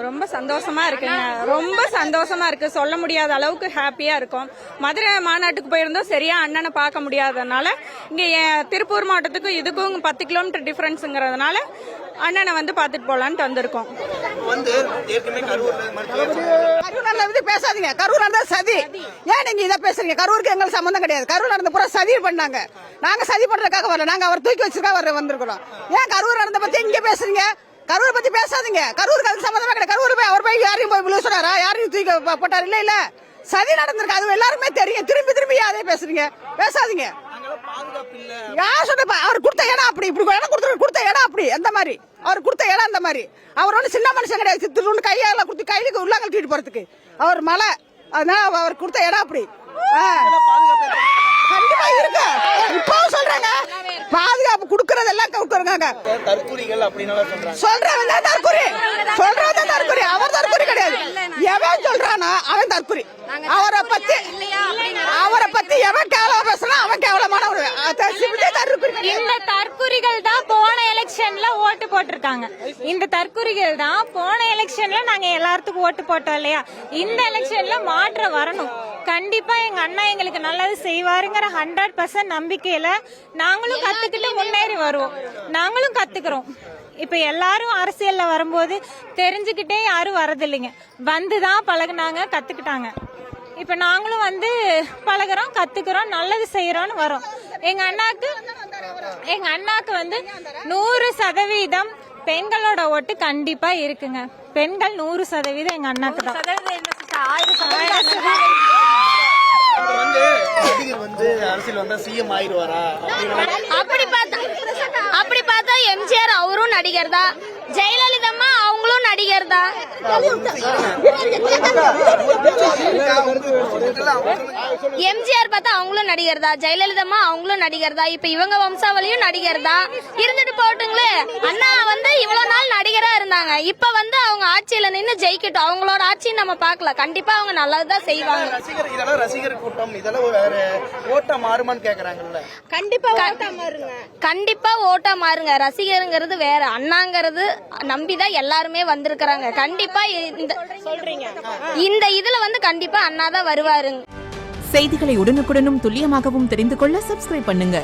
ரொம்ப சந்தோஷமா இருக்குங்க. ரொம்ப சந்தோஷமா இருக்கு. சொல்ல முடியாத அளவுக்கு ஹாப்பியா இருக்கும். மதுரை மாநாட்டுக்கு போயிருந்தோம், சரியா அண்ணனை பார்க்க முடியாதனால இங்க திருப்பூர் மாவட்டத்துக்கும் இதுக்கும் 10 கிலோமீட்டர் டிஃபரன்ஸுங்கிறதுனால அண்ணனை வந்து பாத்துட்டு போலான்ட்டு வந்திருக்கோம். கரூர்ல பேசாதீங்க. கரூர் நடந்த சதி. ஏன் நீங்க இதை பேசுறீங்க? கரூருக்கு எங்களுக்கு சம்பந்தம் கிடையாது. கரூர் நடந்த பூரா சதி பண்ணாங்க. நாங்க சதி பண்றதுக்காக வரல. நாங்க அவர் தூக்கி வச்சிருக்கா வந்திருக்கிறோம். ஏன் கரூர் நடந்த பத்தி இங்க பேசுறீங்க? கரூர் பத்தி பேசாதீங்க. கரூருக்கு அதுக்கு சம்பந்தமே கிடையாது. கரூர் போய் அவர் போய் யாரையும் போய் விழு சொன்னாரா? யாரையும் தூக்கி போட்டாரு? இல்ல இல்ல, சதி நடந்திருக்கு. அது எல்லாருமே தெரியும். திரும்பி திரும்பி யாரே பேசுறீங்க? பேசாதீங்க. யார் சொன்ன? அவர் கொடுத்த இடம் அப்படி, இப்படி இடம் கொடுத்த இடம் அப்படி, அந்த மாதிரி அவர் கொடுத்த இடம் அந்த மாதிரி. அவர் ஒன்றும் சின்ன மனுஷன் கிடையாது. திருண்டு கையால கொடுத்து கையிலுக்கு உள்ளாங்க தூக்கிட்டு போறதுக்கு அவர் மலை. அதனால அவர் கொடுத்த இடம் அப்படி. கண்டிப்பா இருக்கு. இப்பவும் சொல்றாங்க பாதுகாப்பு கொடுக்கறது எல்லாம் கொடுக்குறாங்க. சொல்றவங்க தற்கொலை, சொல்றவங்க தற்கொலை. அவர் தற்கொலை கிடையாது. எவன் சொல்றானா அவன் தற்கொலை. அவரை பத்தி எவன் கேவலமா பேசுறான் அவன் கேவலமான ஒரு இந்த தற்குறிகள் தான் போன எலெக்ஷன்ல ஓட்டு போட்டிருக்காங்க. இந்த தற்குறிகள் தான் போன எலெக்ஷன்ல நாங்க எல்லாத்துக்கும் ஓட்டு போட்டோம் இல்லையா? இந்த எலெக்ஷன்ல மாற்றம் வரணும். கண்டிப்பா எங்க அண்ணா எங்களுக்கு நல்லது செய்வாருங்கிற 100% நம்பிக்கையில நாங்களும் கத்துக்கிட்டு முன்னேறி வருவோம். நாங்களும் கத்துக்கிறோம். இப்ப எல்லாரும் அரசியல்ல வரும்போது தெரிஞ்சுக்கிட்டே யாரும் வரதில்லைங்க. வந்துதான் பழகுனாங்க, கத்துக்கிட்டாங்க. இப்ப நாங்களும் வந்து பழகுறோம், கத்துக்கிறோம், நல்லது செய்யறோம்னு வரோம். எங்க அண்ணாக்கு வந்து 100% பெண்களோட ஓட்டு கண்டிப்பா இருக்குங்க. பெண்கள் 100% எங்க அண்ணாக்கு தான். அப்படி பார்த்தா எம்ஜிஆர் அவரும் நடிகர் தான். ஜெயலலிதா அவங்களும் நடிகர் தான். எம்ஜிஆர் பார்த்தா அவங்களும் நடிகர் தான். ஜெயலலிதா அவங்களும் நடிகர் தான். இப்ப இவங்க வம்சாவளியும் நடிகர் தான். இருந்துட்டு போட்டுங்களே. அண்ணா வந்து இவ்வளவு நாள் நடிகரா இருந்தாங்க. இப்ப வந்து அவங்க ஆட்சியில நின்று ஜெயிக்கட்டும். அவங்களோட ஆட்சியை நம்ம பாக்கல. கண்டிப்பா அவங்க நல்லதுதான் செய்வாங்க. ரசிகர் கூட்டம் இதெல்லாம் ஓட்டா மாறுமான்னு கேக்குறாங்கல்ல. கண்டிப்பா ஓட்டா மாறுங்க. ரசிகருங்கிறது வேற, அண்ணாங்கிறது நம்பிதான் எல்லாருமே வந்திருக்கிறாங்க. கண்டிப்பா இந்த இதுல வந்து கண்டிப்பா அண்ணா தான் வருவாருங்க. செய்திகளை உடனுக்குடனும் துல்லியமாகவும் தெரிந்து கொள்ள சப்ஸ்கிரைப் பண்ணுங்க.